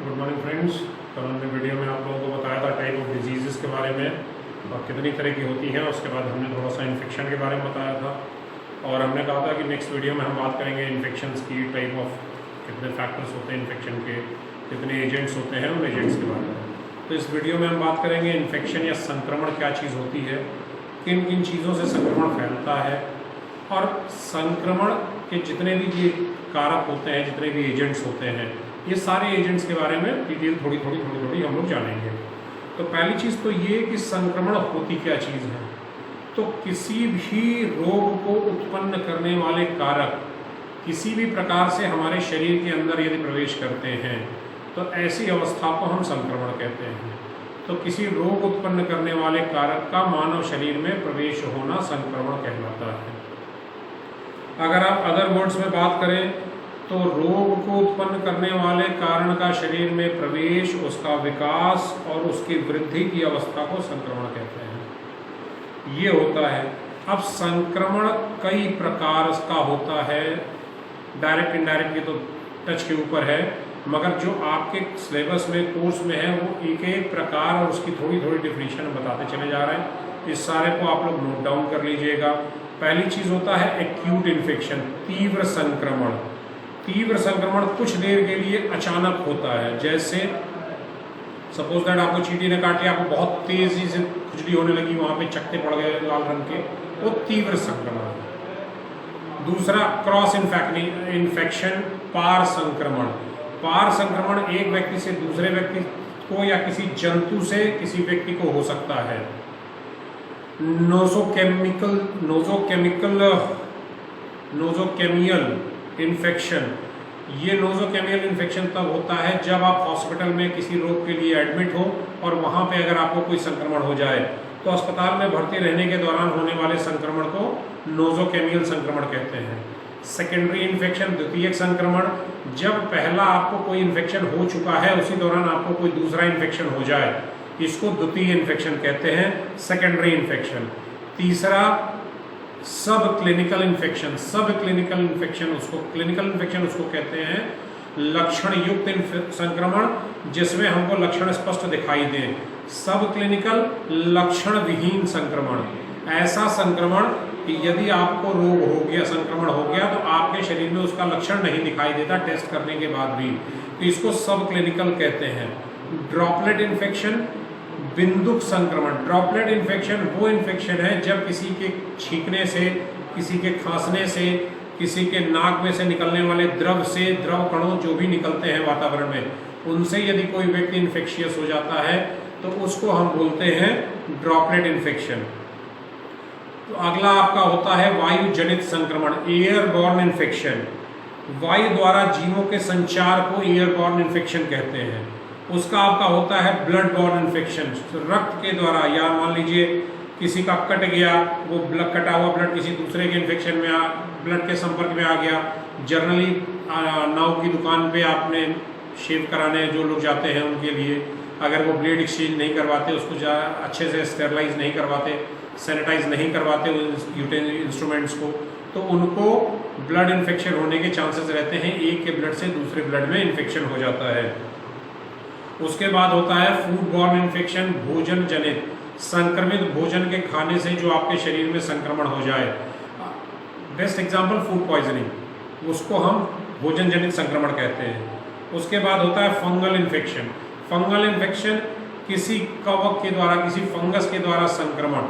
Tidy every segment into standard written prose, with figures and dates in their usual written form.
Good morning friends. कल हमने video में आप लोगों को बताया था टाइप ऑफ डिजीज़ के बारे में और कितनी तरह की होती हैं। उसके बाद हमने थोड़ा सा इन्फेक्शन के बारे में बताया था और हमने कहा था कि नेक्स्ट वीडियो में हम बात करेंगे इन्फेक्शंस की, टाइप ऑफ कितने फैक्टर्स होते हैं इन्फेक्शन के, कितने एजेंट्स होते हैं उन एजेंट्स के बारे में। तो इस वीडियो में हम बात करेंगे इन्फेक्शन या संक्रमण क्या चीज़ होती है, किन किन चीज़ों से संक्रमण फैलता है और संक्रमण के जितने भी ये कारक होते हैं, जितने भी एजेंट्स होते हैं, ये सारे एजेंट्स के बारे में डिटेल थोड़ी थोड़ी हम लोग जानेंगे। तो पहली चीज़ तो ये कि संक्रमण होती क्या चीज़ है। तो किसी भी रोग को उत्पन्न करने वाले कारक किसी भी प्रकार से हमारे शरीर के अंदर यदि प्रवेश करते हैं तो ऐसी अवस्था को हम संक्रमण कहते हैं। तो किसी रोग उत्पन्न करने वाले कारक का मानव शरीर में प्रवेश होना संक्रमण कहलाता है। अगर आप अदर वर्ड्स में बात करें तो रोग को उत्पन्न करने वाले कारण का शरीर में प्रवेश, उसका विकास और उसकी वृद्धि की अवस्था को संक्रमण कहते हैं। ये होता है। अब संक्रमण कई प्रकार का होता है, डायरेक्ट इनडायरेक्ट ये तो टच के ऊपर है, मगर जो आपके सिलेबस में कोर्स में है वो एक एक प्रकार और उसकी थोड़ी थोड़ी डिफिनीशन बताते चले जा रहे हैं। इस सारे को आप लोग नोट डाउन कर लीजिएगा। पहली चीज़ होता है एक्यूट इन्फेक्शन, तीव्र संक्रमण। तीव्र संक्रमण कुछ देर के लिए अचानक होता है, जैसे सपोज दैट आपको चींटी ने काट लिया, आपको बहुत तेजी से खुजली होने लगी, वहाँ पे चकत्ते पड़ गए लाल रंग के, वो तीव्र संक्रमण है। दूसरा क्रॉस इन्फेक्शन, पार संक्रमण। पार संक्रमण एक व्यक्ति से दूसरे व्यक्ति को या किसी जंतु से किसी व्यक्ति को हो सकता है। नोजोकेमियल इन्फेक्शन। ये नोजोकेमियल इन्फेक्शन तब होता है जब आप हॉस्पिटल में किसी रोग के लिए एडमिट हो और वहाँ पे अगर आपको कोई संक्रमण हो जाए तो अस्पताल में भर्ती रहने के दौरान होने वाले संक्रमण को नोजोकेमियल संक्रमण कहते हैं। सेकेंडरी इन्फेक्शन, द्वितीयक संक्रमण, जब पहला आपको कोई इन्फेक्शन हो चुका है उसी दौरान आपको कोई दूसरा इन्फेक्शन हो जाए, इसको द्वितीय इन्फेक्शन कहते हैं, सेकेंडरी इन्फेक्शन। तीसरा सब क्लिनिकल इन्फेक्शन। सब क्लिनिकल इन्फेक्शन उसको, क्लिनिकल इन्फेक्शन उसको कहते हैं लक्षण युक्त संक्रमण, जिसमें हमको लक्षण स्पष्ट दिखाई दे। सब क्लिनिकल लक्षण विहीन संक्रमण, ऐसा संक्रमण कि यदि आपको रोग हो गया, संक्रमण हो गया, तो आपके शरीर में उसका लक्षण नहीं दिखाई देता टेस्ट करने के बाद भी, तो इसको सब क्लिनिकल कहते हैं। ड्रॉपलेट इन्फेक्शन, बिंदुक संक्रमण। ड्रॉपलेट इन्फेक्शन वो इन्फेक्शन है जब किसी के छींकने से, किसी के खांसने से, किसी के नाक में से निकलने वाले द्रव से, द्रव कणों जो भी निकलते हैं वातावरण में, उनसे यदि कोई व्यक्ति इन्फेक्शियस हो जाता है तो उसको हम बोलते हैं ड्रॉपलेट इन्फेक्शन। तो अगला आपका होता है वायु जनित संक्रमण, एयरबॉर्न इन्फेक्शन। वायु द्वारा जीवों के संचार को एयरबॉर्न इन्फेक्शन कहते हैं। उसका आपका होता है ब्लड बॉर्न इन्फेक्शन, रक्त के द्वारा, या मान लीजिए किसी का कट गया, वो ब्लड, कटा हुआ ब्लड किसी दूसरे के इन्फेक्शन में ब्लड के संपर्क में आ गया। जनरली नाव की दुकान पे आपने शेव कराने जो लोग जाते हैं उनके लिए, अगर वो ब्लेड एक्सचेंज नहीं करवाते, उसको अच्छे से स्टेरलाइज नहीं करवाते, सैनिटाइज नहीं करवाते इंस्ट्रूमेंट्स को, तो उनको ब्लड इन्फेक्शन होने के चांसेस रहते हैं। एक के ब्लड से दूसरे ब्लड में इन्फेक्शन हो जाता है। उसके बाद होता है फूड बॉर्न इन्फेक्शन, भोजन जनित, संक्रमित भोजन के खाने से जो आपके शरीर में संक्रमण हो जाए। बेस्ट एग्जांपल फूड पॉइजनिंग, उसको हम भोजन जनित संक्रमण कहते हैं। उसके बाद होता है फंगल इन्फेक्शन। फंगल इन्फेक्शन किसी कवक के द्वारा, किसी फंगस के द्वारा संक्रमण।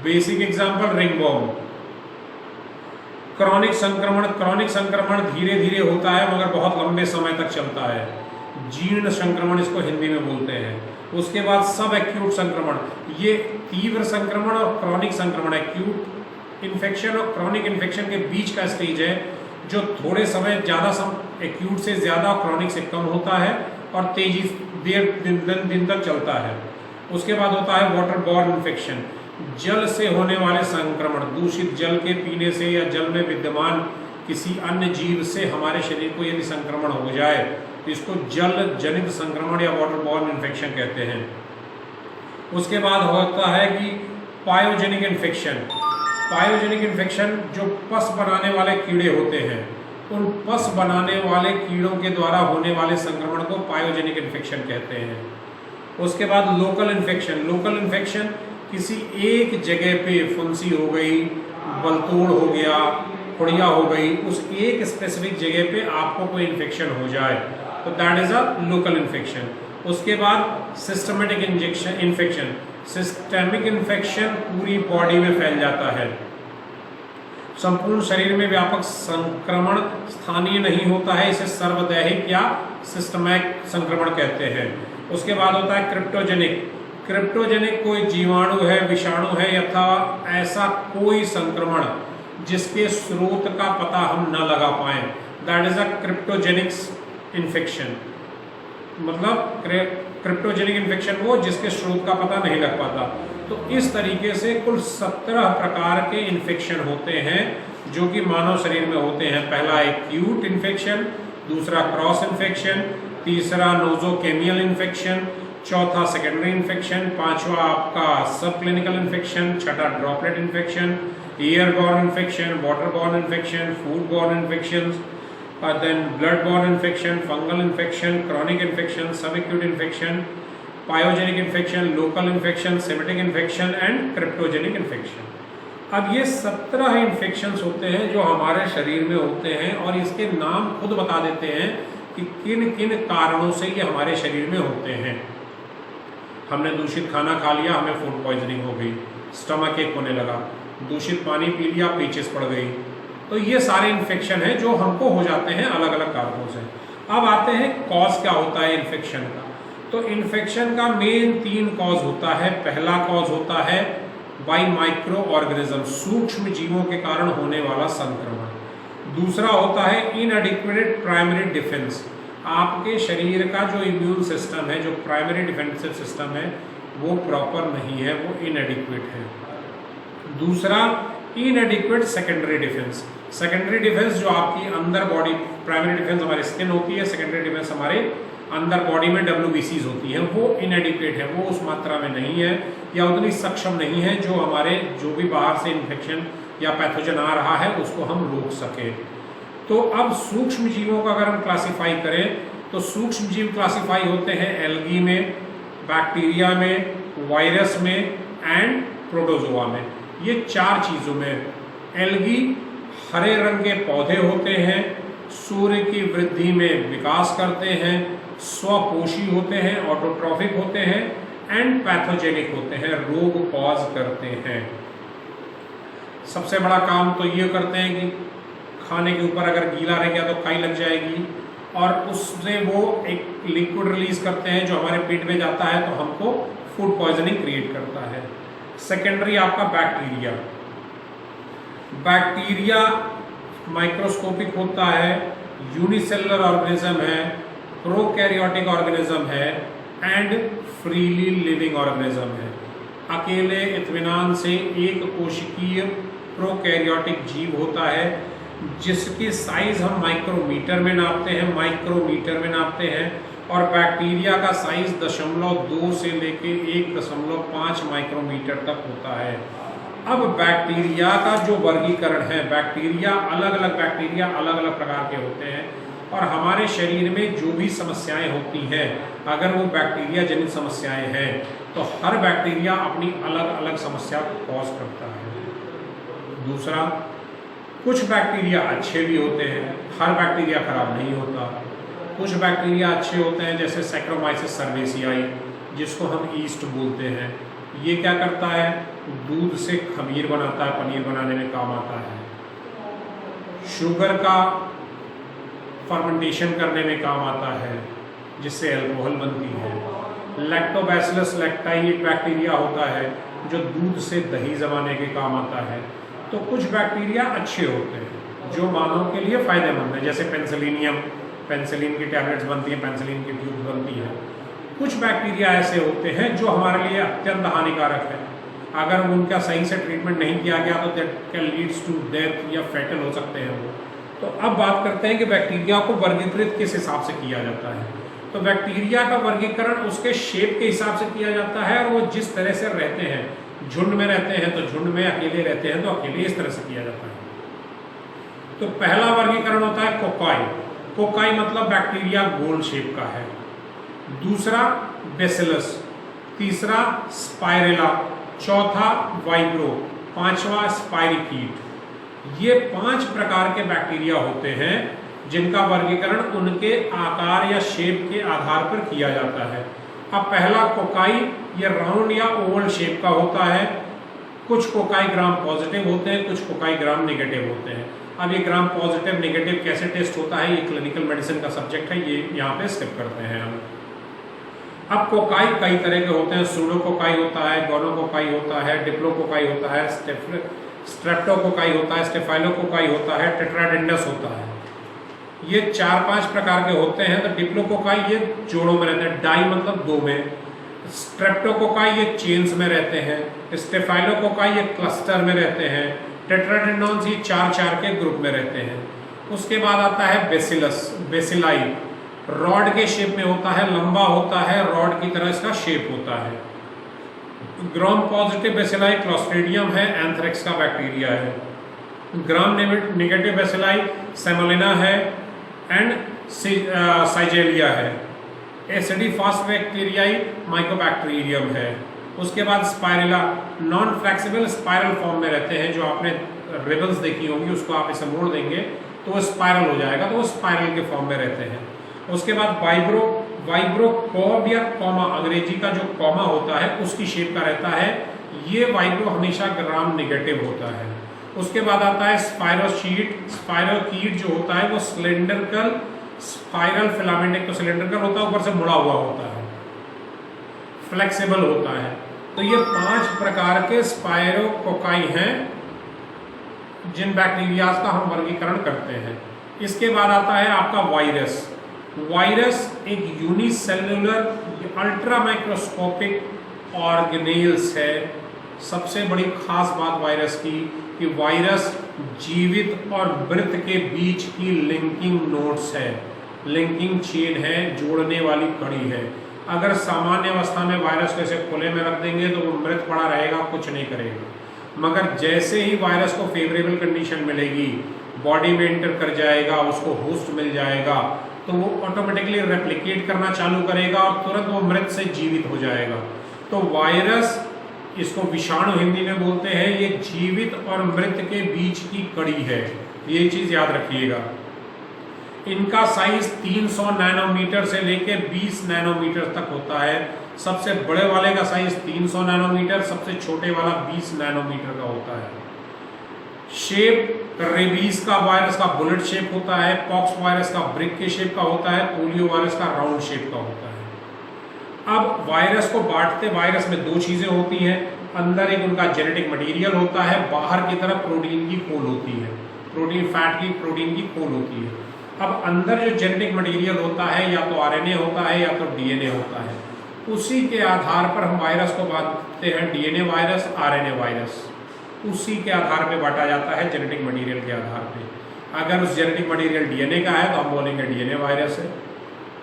Basic example ringworm. क्रॉनिक संक्रमण, क्रॉनिक संक्रमण धीरे धीरे होता है मगर बहुत लंबे समय तक चलता है, जीर्ण संक्रमण इसको हिंदी में बोलते हैं। उसके बाद सब एक्यूट संक्रमण, ये तीव्र संक्रमण और क्रॉनिक संक्रमण, एक्यूट इन्फेक्शन और क्रॉनिक इन्फेक्शन के बीच का स्टेज है, जो थोड़े समय ज़्यादा एक्यूट से ज़्यादा, क्रॉनिक से कम होता है और तेजी देर दिन तक चलता है। उसके बाद होता है वाटर बॉर्न इन्फेक्शन, जल से होने वाले संक्रमण, दूषित जल के पीने से या जल में विद्यमान किसी अन्य जीव से हमारे शरीर को यदि संक्रमण हो जाए तो इसको जल जनित संक्रमण या वाटर बॉर्न इन्फेक्शन कहते हैं। उसके बाद होता है कि पायोजेनिक इन्फेक्शन। पायोजेनिक इन्फेक्शन जो पस बनाने वाले कीड़े होते हैं, उन पस बनाने वाले कीड़ों के द्वारा होने वाले संक्रमण को पायोजेनिक इन्फेक्शन कहते हैं। उसके बाद लोकल इन्फेक्शन। लोकल इन्फेक्शन किसी एक जगह पे फुंसी हो गई, बलतोड़ हो गया, खुड़िया हो गई, उस एक स्पेसिफिक जगह पे आपको कोई इन्फेक्शन हो जाए तो that is a local infection. उसके बाद सिस्टमेटिक इन्फेक्शन। सिस्टेमिक इन्फेक्शन पूरी बॉडी में फैल जाता है, संपूर्ण शरीर में व्यापक संक्रमण स्थानीय नहीं होता है, इसे सर्वदैहिक या सिस्टमैटिक संक्रमण कहते हैं। उसके बाद होता है क्रिप्टोजेनिक। क्रिप्टोजेनिक कोई जीवाणु है, विषाणु है अथवा ऐसा कोई संक्रमण जिसके स्रोत का पता हम न लगा पाए, that is a cryptogenic infection. मतलब क्रिप्टोजेनिक इन्फेक्शन वो जिसके स्रोत का पता नहीं लग पाता। तो इस तरीके से कुल 17 प्रकार के इन्फेक्शन होते हैं जो कि मानव शरीर में होते हैं। पहला एक्यूट इन्फेक्शन, दूसरा क्रॉस इन्फेक्शन, तीसरा नोजोकेमियल इन्फेक्शन, चौथा सेकेंडरी इन्फेक्शन, पांचवा आपका सब क्लिनिकल इन्फेक्शन, छठा droplet infection, airborne infection, waterborne infection, foodborne infection, then blood-borne infection, fungal infection, chronic infection, subacute infection, pyogenic infection, local infection, semetic infection and cryptogenic infection। अब ये 17 infections होते हैं जो हमारे शरीर में होते हैं और इसके नाम खुद बता देते हैं कि किन किन कारणों से ये हमारे शरीर में होते हैं। हमने दूषित खाना खा लिया, हमें फूड पॉइजनिंग हो गई, स्टमक एक होने लगा, दूषित पानी पी लिया, पेचिस पड़ गई। तो ये सारे इन्फेक्शन हैं जो हमको हो जाते हैं अलग अलग कारणों से। अब आते हैं कॉज क्या होता है इन्फेक्शन का। तो इन्फेक्शन का मेन 3 कॉज होता है। पहला कॉज होता है बाई माइक्रो ऑर्गेनिज्म, सूक्ष्म जीवों के कारण होने वाला संक्रमण। दूसरा होता है इनएडिक्वेट प्राइमरी डिफेंस, आपके शरीर का जो इम्यून सिस्टम है, जो प्राइमरी डिफेंसिव सिस्टम है वो प्रॉपर नहीं है, वो इनएडिक्वेट है। दूसरा इनएडिक्वेट सेकेंडरी डिफेंस। सेकेंडरी डिफेंस जो आपकी अंदर बॉडी, प्राइमरी डिफेंस हमारी स्किन होती है, सेकेंडरी डिफेंस हमारे अंदर बॉडी में WBCs होती है, वो इनएडिक्वेट है, वो उस मात्रा में नहीं है या उतनी सक्षम नहीं है जो हमारे जो भी बाहर से इन्फेक्शन या पैथोजन आ रहा है उसको हम रोक सके। तो अब सूक्ष्म जीवों का अगर हम क्लासीफाई करें तो सूक्ष्म जीव क्लासीफाई होते हैं एल्गी में, बैक्टीरिया में, वायरस में एंड प्रोटोजोआ में। ये 4 चीजों में। एल्गी हरे रंग के पौधे होते हैं, सूर्य की वृद्धि में विकास करते हैं, स्वपोषी होते हैं, ऑटोट्रॉफिक होते हैं एंड पैथोजेनिक होते हैं, रोग कॉज करते हैं। सबसे बड़ा काम तो ये करते हैं कि खाने के ऊपर अगर गीला रह गया तो काई लग जाएगी और उससे वो एक लिक्विड रिलीज करते हैं जो हमारे पेट में जाता है तो हमको फूड पॉइजनिंग क्रिएट करता है। सेकेंडरी आपका बैक्टीरिया। बैक्टीरिया माइक्रोस्कोपिक होता है, यूनिसेलुलर ऑर्गेनिज्म है, प्रोकैरियोटिक ऑर्गेनिज्म है एंड फ्रीली लिविंग ऑर्गेनिज्म है। अकेले इत्मीनान से एक कोशिकीय प्रोकैरियोटिक जीव होता है जिसकी साइज हम माइक्रोमीटर में नापते हैं, और बैक्टीरिया का साइज 0.2 से लेके 1.5 माइक्रोमीटर तक होता है। अब बैक्टीरिया का जो वर्गीकरण है, बैक्टीरिया अलग अलग प्रकार के होते हैं और हमारे शरीर में जो भी समस्याएं होती हैं, अगर वो बैक्टीरिया जनित समस्याएं हैं तो हर बैक्टीरिया अपनी अलग अलग समस्या को कॉज करता है। दूसरा, कुछ बैक्टीरिया अच्छे भी होते हैं, हर बैक्टीरिया खराब नहीं होता। कुछ बैक्टीरिया अच्छे होते हैं जैसे सैक्रोमाइसिस सर्वेसियाई जिसको हम ईस्ट बोलते हैं। ये क्या करता है, दूध से खमीर बनाता है, पनीर बनाने में काम आता है। शुगर का फर्मेंटेशन करने में काम आता है जिससे अल्कोहल बनती है। लैक्टोबैसिलस लैक्टाई एक बैक्टीरिया होता है जो दूध से दही जमाने के काम आता है। तो कुछ बैक्टीरिया अच्छे होते हैं जो मानव के लिए फायदेमंद है, जैसे पेंसिलिन की टैबलेट्स बनती हैं, पेंसिलिन की ट्यूब बनती है। कुछ बैक्टीरिया ऐसे होते हैं जो हमारे लिए अत्यंत हानिकारक है, अगर उनका सही से ट्रीटमेंट नहीं किया गया तो that can leads to death या फैटल हो सकते हैं वो। तो अब बात करते हैं कि बैक्टीरिया को वर्गीकृत किस हिसाब से किया जाता है। तो बैक्टीरिया का वर्गीकरण उसके शेप के हिसाब से किया जाता है और वो जिस तरह से रहते हैं, झुंड में रहते हैं तो झुंड में, अकेले रहते हैं तो अकेले, इस तरह से किया जाता है। तो पहला वर्गीकरण होता है कोकाई। कोकाई मतलब बैक्टीरिया गोल शेप का है। दूसरा बेसिलस, तीसरा स्पाइरेला, चौथा वाइब्रो, पांचवा स्पाइरिकीट। ये 5 प्रकार के बैक्टीरिया होते हैं जिनका वर्गीकरण उनके आकार या शेप के आधार पर किया जाता है। अब पहला कोकाई, ये राउंड या ओवल शेप का होता है। कुछ कोकाई ग्राम पॉजिटिव होते हैं, कुछ कोकाई ग्राम नेगेटिव होते हैं। अब ये ग्राम पॉजिटिव नेगेटिव कैसे टेस्ट होता है, ये क्लिनिकल मेडिसिन का सब्जेक्ट है, ये यहाँ पे स्किप करते हैं हम। अब कोकाई कई तरह के होते हैं। सूडोकोकाई होता है, गोनोकोकाई होता है, डिप्लोकोकाई होता है, स्ट्रेप्टोकोकाई होता है, स्टेफाइलोकोकाई होता है, टेट्राडेंडस होता है। ये 4-5 प्रकार के होते हैं। तो डिप्लोकोकाई ये जोड़ों में रहते हैं, डाई मतलब 2 में। स्ट्रेप्टोकोकाई ये चेन्स में रहते हैं। स्टेफाइलोकोकाई ये क्लस्टर में रहते हैं। टेट्राडेंडॉन्स ये 4-4 के ग्रुप में रहते हैं। उसके बाद आता है बेसिलस, बेसिलाई, रॉड के शेप में होता है, लंबा होता है, रॉड की तरह इसका शेप होता है। ग्राम पॉजिटिव बेसिलाई क्लॉस्ट्रीडियम है, एंथ्रेक्स का बैक्टीरिया है। ग्राम नेगेटिव बेसिलाई सेमोलिना है एंड साइजेलिया है। एसिडिफास्ट बैक्टीरियाई माइकोबैक्टीरियम है। उसके बाद spirilla, non flexible spiral form में रहते हैं। जो आपने रिबन्स देखी होंगी, उसको आप इसे मोड़ देंगे तो वो स्पाइरल हो जाएगा, तो वो स्पाइरल के फॉर्म में रहते हैं। उसके बाद वाइब्रो, वाइब्रो कॉर्ब या कॉमा, अंग्रेजी का जो कॉमा होता है उसकी शेप का रहता है। ये वाइब्रो हमेशा ग्राम नेगेटिव होता है। उसके बाद आता है स्पाइरोशीट, स्पाइरोकीट जो होता है वो सिलेंडरिकल स्पाइरल फिलामेंट, एक तो सिलेंडरिकल होता है, ऊपर से मुड़ा हुआ होता है, फ्लेक्सिबल होता है। तो ये 5 प्रकार के स्पाइरोकोकाई हैं जिन बैक्टीरिया का हम वर्गीकरण करते हैं। इसके बाद आता है आपका वायरस। वायरस एक यूनिसेल्युलर अल्ट्रा माइक्रोस्कोपिक ऑर्गेनेल्स है। सबसे बड़ी खास बात वायरस की कि वायरस जीवित और मृत के बीच की लिंकिंग नोड्स है, लिंकिंग चेन है, जोड़ने वाली कड़ी है। अगर सामान्य अवस्था में वायरस को ऐसे खुले में रख देंगे तो वो मृत पड़ा रहेगा, कुछ नहीं करेगा। मगर जैसे ही वायरस को फेवरेबल कंडीशन मिलेगी, बॉडी में एंटर कर जाएगा, उसको होस्ट मिल जाएगा, तो वो ऑटोमेटिकली रेप्लिकेट करना चालू करेगा और तुरंत वो मृत से जीवित हो जाएगा। तो वायरस, इसको विषाणु हिंदी में बोलते हैं, ये जीवित और मृत के बीच की कड़ी है। ये चीज याद रखिएगा। इनका साइज 300 नैनोमीटर से लेकर 20 नैनोमीटर तक होता है। सबसे बड़े वाले का साइज 300 नैनोमीटर, सबसे छोटे वाला 20 नैनोमीटर का होता है। शेप, रेबीज का वायरस का बुलेट शेप होता है, पॉक्स वायरस का ब्रिक के शेप का होता है, पोलियो वायरस का राउंड शेप का होता है। अब वायरस को बांटते, वायरस में 2 चीजें होती हैं। अंदर एक उनका जेनेटिक मटेरियल होता है, बाहर की तरफ प्रोटीन की खोल होती है, प्रोटीन फैट की, प्रोटीन की खोल होती है। अब अंदर जो जेनेटिक मटेरियल होता है या तो आरएनए होता है या तो डीएनए होता है। उसी के आधार पर हम वायरस को बांटते हैं, डीएनए वायरस, आरएनए वायरस। उसी के आधार पर बांटा जाता है, जेनेटिक मटेरियल के आधार पर। अगर उस जेनेटिक मटेरियल डीएनए का है तो हम बोलेंगे डीएनए वायरस है,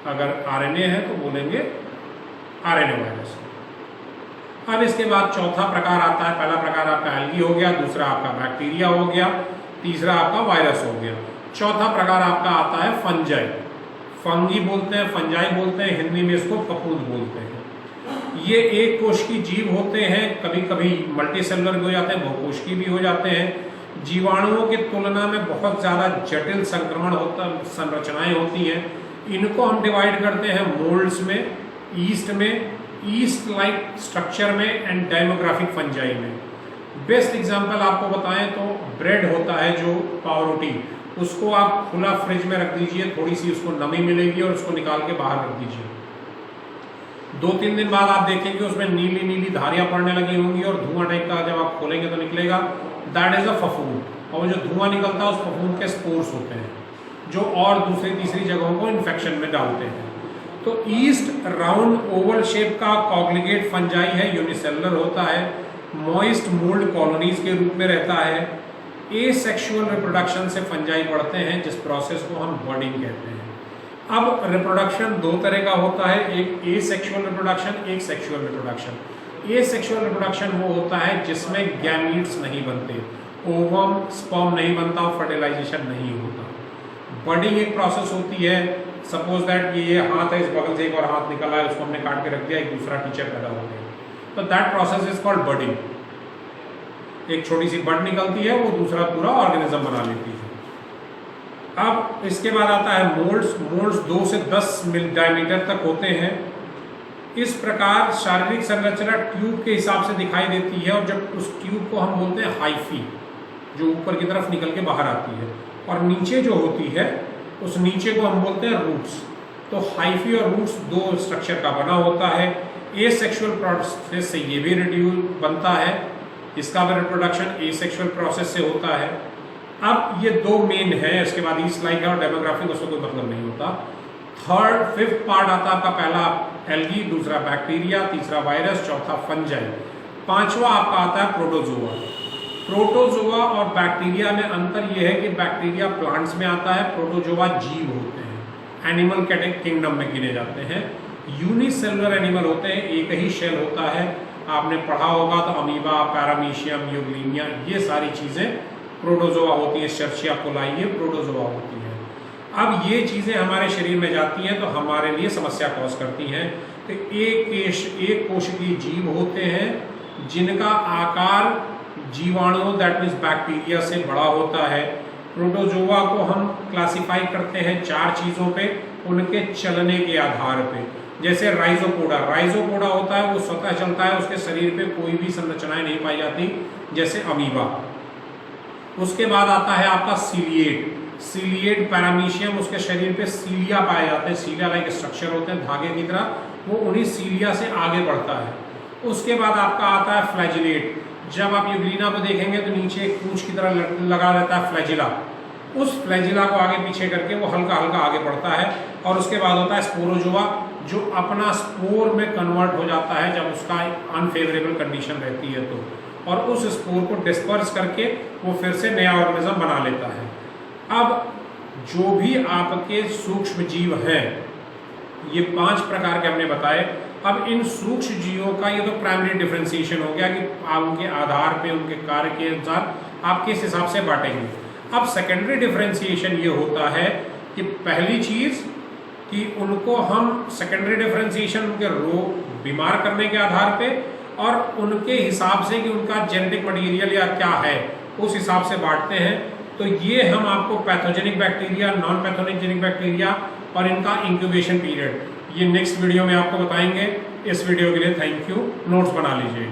अगर आरएनए है तो बोलेंगे आरएनए वायरस। अब इसके बाद चौथा प्रकार आता है। पहला प्रकार आपका एल्गी हो गया, दूसरा आपका बैक्टीरिया हो गया, तीसरा आपका वायरस हो गया। चौथा प्रकार आपका आता है फंजाई। फंगी बोलते हैं, फंजाई बोलते हैं, हिंदी में इसको फफूंद बोलते हैं। ये एक कोश की जीव होते हैं, कभी कभी मल्टी सेलुलर भी हो जाते हैं, बहुकोश भी हो जाते हैं। जीवाणुओं की तुलना में बहुत ज़्यादा जटिल संक्रमण होता, संरचनाएं होती हैं। इनको हम डिवाइड करते हैं मोल्ड्स में, ईस्ट में, ईस्ट लाइक स्ट्रक्चर में, एंड डेमोग्राफिक फंजाई में। बेस्ट एग्जांपल आपको बताएं तो ब्रेड होता है जो पावरोटी, उसको आप खुला फ्रिज में रख दीजिए, थोड़ी सी उसको नमी मिलेगी और उसको निकाल के बाहर रख दीजिए। 2-3 दिन बाद आप देखेंगे उसमें नीली नीली धारियां पड़ने लगी होंगी और धुआं टाइप का जब आप खोलेंगे तो निकलेगा, दैट इज अ फफूंद। और वो जो धुआं निकलता है उस फफूंद के स्पोर्स होते हैं जो और दूसरी तीसरी जगहों को इन्फेक्शन में डालते हैं। तो ईस्ट राउंड ओवल शेप का कॉग्लिगेट फंजाई है, यूनिसेलुलर होता है, मॉइस्ट मोल्ड कॉलोनीज के रूप में रहता है। एसेक्सुअल रिप्रोडक्शन से फंजाई बढ़ते हैं, जिस प्रोसेस को हम बर्डिंग कहते हैं। अब रिप्रोडक्शन 2 तरह का होता है, एक एसेक्सुअल रिप्रोडक्शन, एक सेक्सुअल रिप्रोडक्शन। एसेक्सुअल रिप्रोडक्शन वो होता है जिसमें गैमीट्स नहीं बनते, ओवम स्पर्म नहीं बनता, फर्टिलाइजेशन नहीं होता। बडिंग एक प्रोसेस होती है। सपोज दैट ये हाथ है, इस बगल से एक और हाथ निकला है, उसको हमने काट के रख दिया, एक दूसरा टीचर पैदा हो गया, तो that process is called budding. एक छोटी सी बड निकलती है, वो दूसरा पूरा ऑर्गेनिज्म बना लेती है। अब इसके बाद आता है मोल्ड्स। मोल्ड्स 2 से 10 डायमीटर तक होते हैं। इस प्रकार शारीरिक संरचना ट्यूब के हिसाब से दिखाई देती है, और जब उस ट्यूब को हम बोलते हैं हाइफी, जो ऊपर की तरफ निकल के बाहर आती है, और नीचे जो होती है उस नीचे को हम बोलते हैं रूट्स। तो हाइफी और रूट्स 2 स्ट्रक्चर का बना होता है। एसेक्सुअल प्रोसेस से ये भी रेड्यूल बनता है, इसका भी रिप्रोडक्शन एसेक्सुअल प्रोसेस से होता है। अब ये 2 मेन है, इसके बाद ईस्ट लाइक है और डेमोग्राफिक, उसका कोई मतलब नहीं होता। थर्ड 5th पार्ट आता है आपका, पहला एल्गी, दूसरा बैक्टीरिया, तीसरा वायरस, चौथा फंजाई, 5वां आपका आता है प्रोटोजोआ। प्रोटोजोआ और बैक्टीरिया में अंतर यह है कि बैक्टीरिया प्लांट्स में आता है, प्रोटोजोआ जीव होते हैं, एनिमल किंगडम में गिने जाते हैं। यूनिसेलुलर एनिमल होते हैं, एक ही शेल होता है। आपने पढ़ा होगा तो अमीबा, पैरामीशियम, यूग्लिनिया, ये सारी चीजें प्रोटोजोआ होती है। एस्चेरिचिया कोलाई ये प्रोटोजोआ होती है। अब ये चीजें हमारे शरीर में जाती हैं तो हमारे लिए समस्या कॉज करती हैं। तो एक कोशिकीय जीव होते हैं जिनका आकार जीवाणु दैट मीन्स बैक्टीरिया से बड़ा होता है। प्रोटोजोआ को हम क्लासिफाई करते हैं 4 चीजों पे, उनके चलने के आधार पे। जैसे राइजोपोडा, राइजोपोडा होता है वो स्वतः चलता है, उसके शरीर पे कोई भी संरचनाएं नहीं पाई जाती, जैसे अमीबा। उसके बाद आता है आपका सीलिएट। सीलिएट पैरामीशियम, उसके शरीर पे सीलिया पाए जाते हैं, सीलिया लाइक स्ट्रक्चर होते हैं धागे की तरह, वो उन्हीं सीलिया से आगे बढ़ता है। उसके बाद आपका आता है फ्लैजिलेट। जब आप यूग्लिना को देखेंगे तो नीचे एक पूंछ की तरह लगा रहता है फ्लैजिला, उस फ्लैजिला को आगे पीछे करके वो हल्का हल्का आगे बढ़ता है। और उसके बाद होता है स्पोरोजोआ, जो अपना स्पोर में कन्वर्ट हो जाता है जब उसका अनफेवरेबल कंडीशन रहती है तो, और उस स्पोर को डिस्पर्स करके वो फिर से नया ऑर्गेनिज्म बना लेता है। अब जो भी आपके सूक्ष्म जीव हैं, ये 5 प्रकार के हमने बताए। अब इन सूक्ष्म जीवों का ये तो प्राइमरी डिफरेंशिएशन हो गया कि आप उनके आधार पे, उनके कार्य के अनुसार आप किस हिसाब से बांटेंगे। अब सेकेंडरी डिफरेंशिएशन ये होता है कि पहली चीज कि उनको हम सेकेंडरी डिफरेंशिएशन उनके रोग बीमार करने के आधार पे और उनके हिसाब से कि उनका जेनेटिक मटेरियल या क्या है उस हिसाब से बांटते हैं। तो ये हम आपको pathogenic bacteria, non pathogenic bacteria और इनका इंक्यूबेशन पीरियड ये नेक्स्ट वीडियो में आपको बताएंगे। इस वीडियो के लिए थैंक यू। नोट्स बना लीजिएगा।